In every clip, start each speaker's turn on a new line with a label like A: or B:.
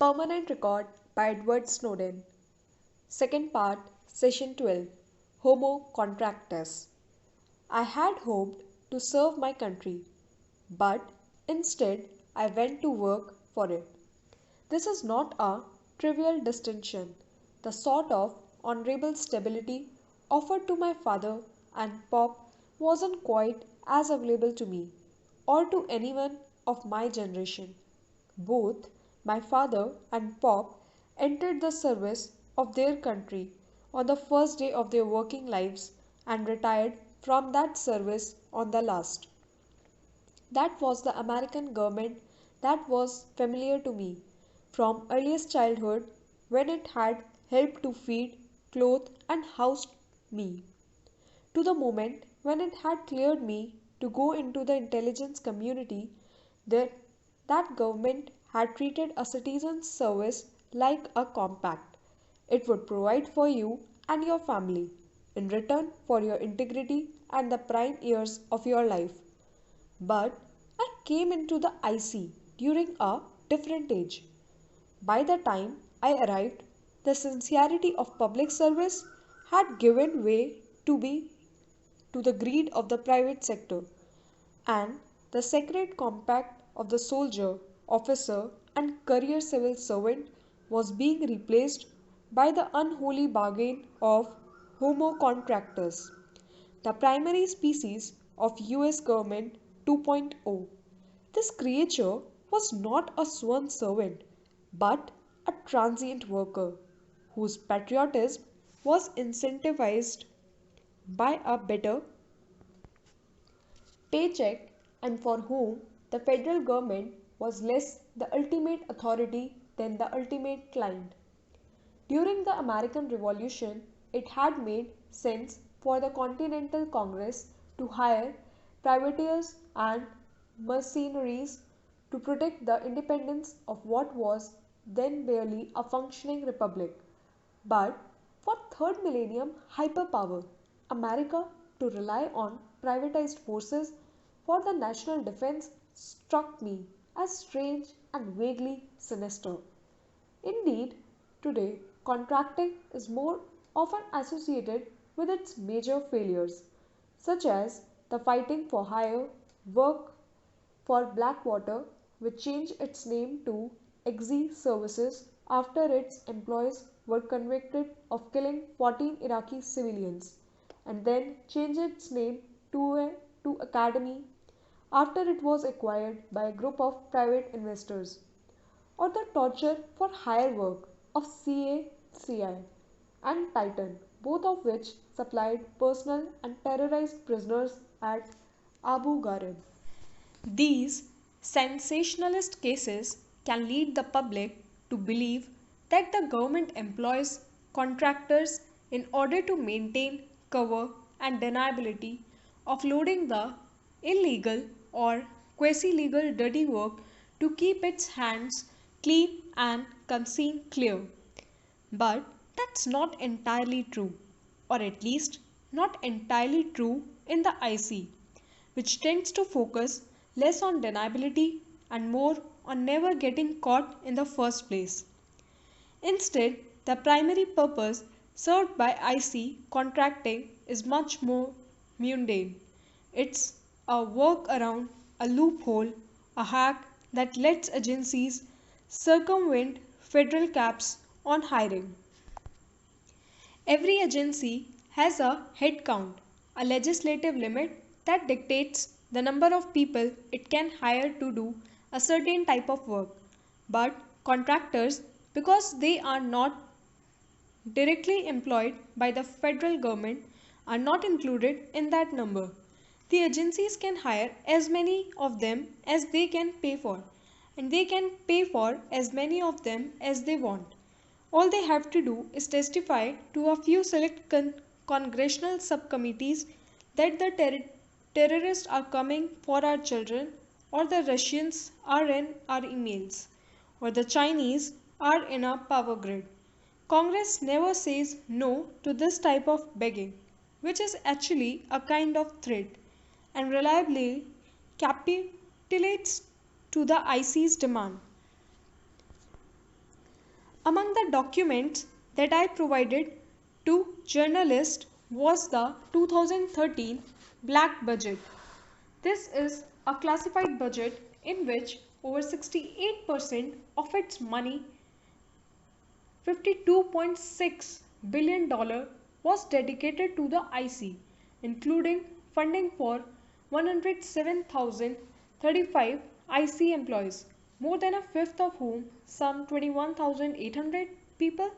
A: Permanent Record by Edward Snowden. Second part, Session 12, Homo Contractus. I had hoped to serve my country, but instead I went to work for it. This is not a trivial distinction. The sort of honorable stability offered to my father and Pop wasn't quite as available to me or to anyone of my generation. Both my father and Pop entered the service of their country on the first day of their working lives and retired from that service on the last. That was the American government that was familiar to me from earliest childhood when it had helped to feed, clothe, and house me, to the moment when it had cleared me to go into the intelligence community. that, that government had treated a citizen's service like a compact. It would provide for you and your family in return for your integrity and the prime years of your life. But I came into the IC during a different age. By the time I arrived, the sincerity of public service had given way to the greed of the private sector, and the sacred compact of the soldier, officer, and career civil servant was being replaced by the unholy bargain of homo contractors, the primary species of US government 2.0. This creature was not a sworn servant, but a transient worker whose patriotism was incentivized by a better paycheck and for whom the federal government was less the ultimate authority than the ultimate client. During the American Revolution, it had made sense for the Continental Congress to hire privateers and mercenaries to protect the independence of what was then barely a functioning republic. But for third millennium hyperpower America to rely on privatized forces for the national defense struck me as strange and vaguely sinister. Indeed, today contracting is more often associated with its major failures, such as the fighting for hire work for Blackwater, which changed its name to Exi Services after its employees were convicted of killing 14 Iraqi civilians, and then changed its name to Academy after it was acquired by a group of private investors, or the torture for hire work of CACI and Titan, both of which supplied personnel and terrorized prisoners at Abu Ghraib. These sensationalist cases can lead the public to believe that the government employs contractors in order to maintain cover and deniability, offloading the illegal or quasi legal dirty work to keep its hands clean and conscience clear. But that's not entirely true, or at least not entirely true in the IC, which tends to focus less on deniability and more on never getting caught in the first place. Instead, the primary purpose served by IC contracting is much more mundane. It's a workaround, a loophole, a hack that lets agencies circumvent federal caps on hiring. Every agency has a head count, a legislative limit that dictates the number of people it can hire to do a certain type of work. But contractors, because they are not directly employed by the federal government, are not included in that number. The agencies can hire as many of them as they can pay for, and they can pay for as many of them as they want. All they have to do is testify to a few select congressional subcommittees that the terrorists are coming for our children, or the Russians are in our emails, or the Chinese are in our power grid. Congress never says no to this type of begging, which is actually a kind of threat, and reliably capitulates to the IC's demand. the documents that I provided to journalists was the 2013 Black Budget. This is a classified budget in which over 68% of its money, $52.6 billion, was dedicated to the IC, including funding for 107,035 IC employees, more than a fifth of whom, some 21,800 people,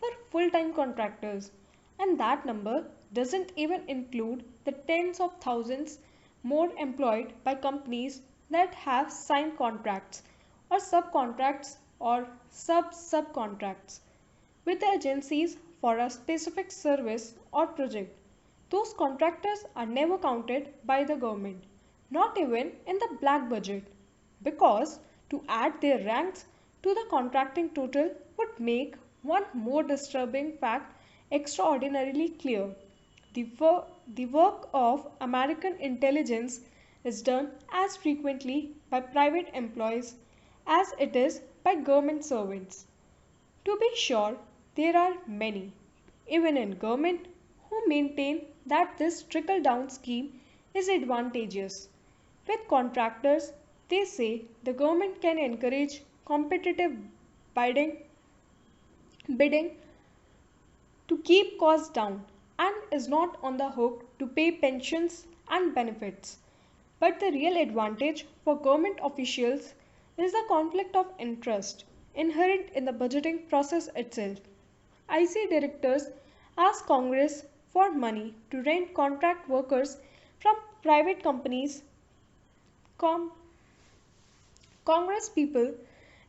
A: were full-time contractors. And that number doesn't even include the tens of thousands more employed by companies that have signed contracts or subcontracts or subcontracts with the agencies for a specific service or project. Those contractors are never counted by the government, not even in the black budget, because to add their ranks to the contracting total would make one more disturbing fact extraordinarily clear. The work of American intelligence is done as frequently by private employees as it is by government servants. To be sure, there are many, even in government, who maintain that this trickle-down scheme is advantageous. With contractors, they say the government can encourage competitive bidding, bidding to keep costs down and is not on the hook to pay pensions and benefits. But the real advantage for government officials is the conflict of interest inherent in the budgeting process itself. IC directors ask Congress for money to rent contract workers from private companies. Com- Congress people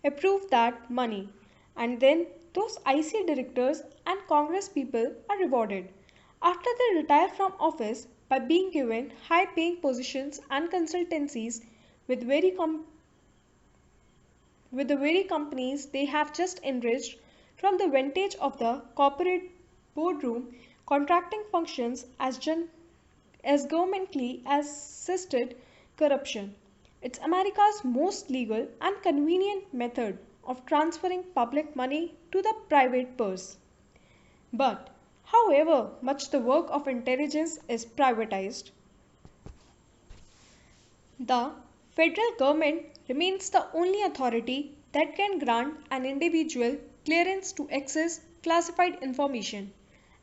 A: approve that money, and then those IC directors and Congress people are rewarded after they retire from office by being given high paying positions and consultancies with with the very companies they have just enriched from the vintage of the corporate boardroom. Contracting functions as governmentally assisted corruption. It's America's most legal and convenient method of transferring public money to the private purse. But however much the work of intelligence is privatized, the federal government remains the only authority that can grant an individual clearance to access classified information.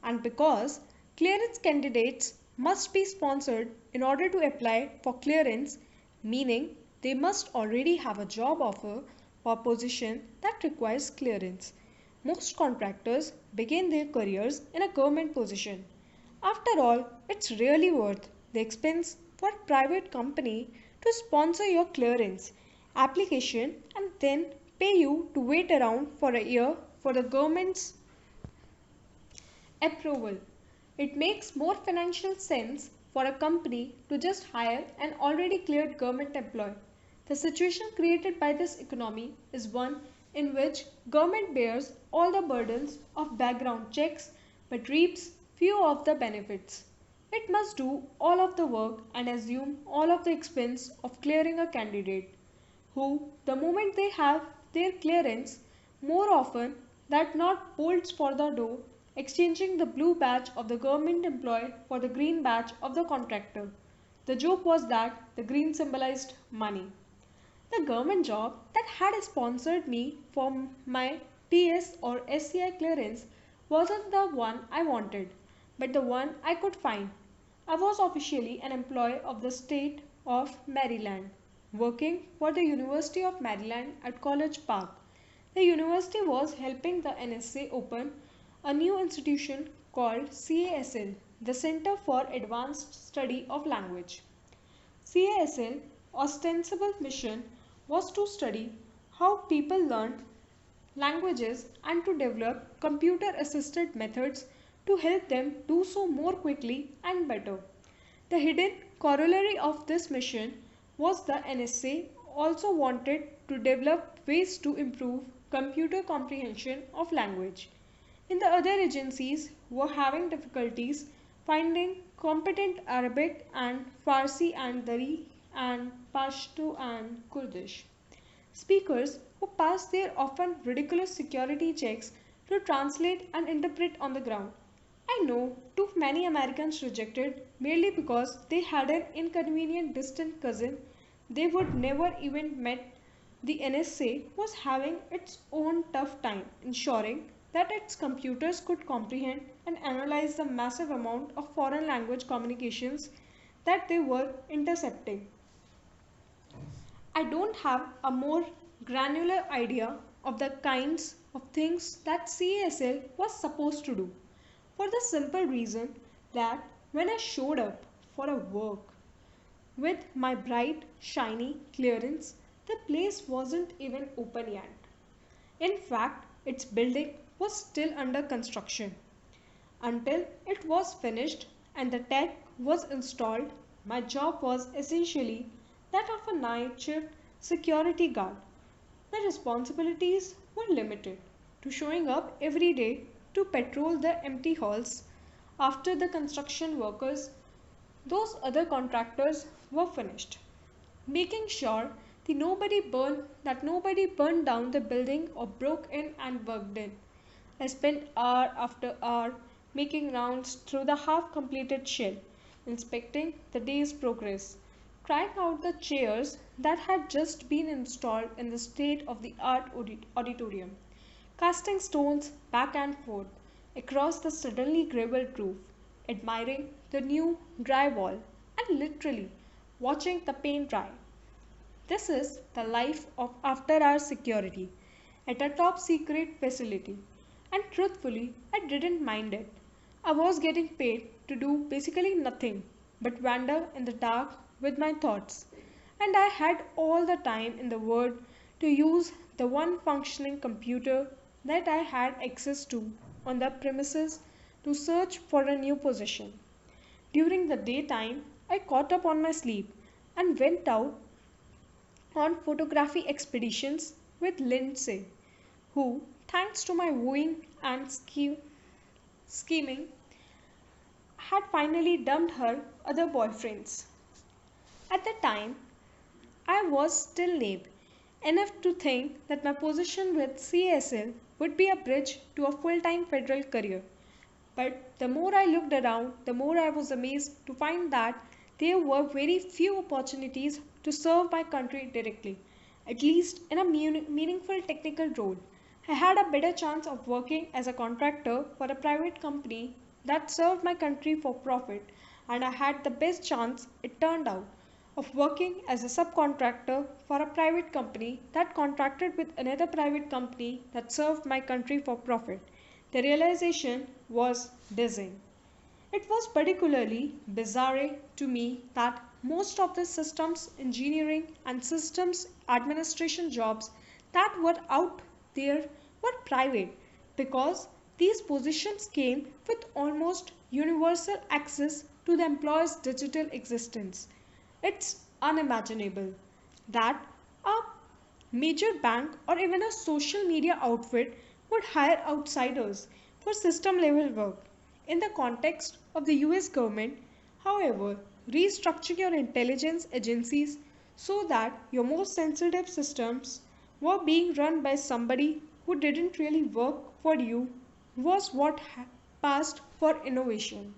A: And because clearance candidates must be sponsored in order to apply for clearance, meaning they must already have a job offer for a position that requires clearance. Most contractors begin their careers in a government position. After all, it's really worth the expense for a private company to sponsor your clearance application and then pay you to wait around for a year for the government's approval. It makes more financial sense for a company to just hire an already cleared government employee. The situation created by this economy is one in which government bears all the burdens of background checks but reaps few of the benefits. It must do all of the work and assume all of the expense of clearing a candidate who, the moment they have their clearance, more often that not bolts for the door, exchanging the blue badge of the government employee for the green badge of the contractor. The joke was that the green symbolized money. The government job that had sponsored me for my TS or SCI clearance wasn't the one I wanted, but the one I could find. I was officially an employee of the state of Maryland, working for the University of Maryland at College Park. The university was helping the NSA open a new institution called CASL, the Center for Advanced Study of Language. CASL ostensible mission was to study how people learn languages and to develop computer assisted methods to help them do so more quickly and better. The hidden corollary of this mission was the NSA also wanted to develop ways to improve computer comprehension of language. In the other agencies were having difficulties finding competent Arabic and Farsi and Dari and Pashto and Kurdish speakers who passed their often ridiculous security checks to translate and interpret on the ground. I know too many Americans rejected merely because they had an inconvenient distant cousin they would never even met. The NSA was having its own tough time ensuring that its computers could comprehend and analyze the massive amount of foreign language communications that they were intercepting. I don't have a more granular idea of the kinds of things that CASL was supposed to do, for the simple reason that when I showed up for a work with my bright, shiny clearance, the place wasn't even open yet. In fact, its building was still under construction. Until it was finished and the tech was installed, my job was essentially that of a night shift security guard. My responsibilities were limited to showing up every day to patrol the empty halls after the construction workers, those other contractors, were finished, making sure that nobody burned down the building or broke in and worked in. I spent hour after hour making rounds through the half completed shell, inspecting the day's progress, trying out the chairs that had just been installed in the state of the art auditorium, casting stones back and forth across the suddenly gravelled roof, admiring the new drywall, and literally watching the paint dry. This is the life of after hours security at a top secret facility. And truthfully, I didn't mind it. I was getting paid to do basically nothing but wander in the dark with my thoughts. And I had all the time in the world to use the one functioning computer that I had access to on the premises to search for a new position. During the daytime, I caught up on my sleep and went out on photography expeditions with Lindsay, who, thanks to my wooing and scheming, had finally dumped her other boyfriends. At the time, I was still naive enough to think that my position with CSL would be a bridge to a full time federal career. But the more I looked around, the more I was amazed to find that there were very few opportunities to serve my country directly, at least in a meaningful technical role. I had a better chance of working as a contractor for a private company that served my country for profit, and I had the best chance, it turned out, of working as a subcontractor for a private company that contracted with another private company that served my country for profit. The realization was dizzying. It was particularly bizarre to me that most of the systems engineering and systems administration jobs that were out there were private because these positions came with almost universal access to the employer's digital existence. It's unimaginable that a major bank or even a social media outfit would hire outsiders for system level work. In the context of the US government, however, restructuring your intelligence agencies so that your most sensitive systems were being run by somebody who didn't really work for you was what passed for innovation.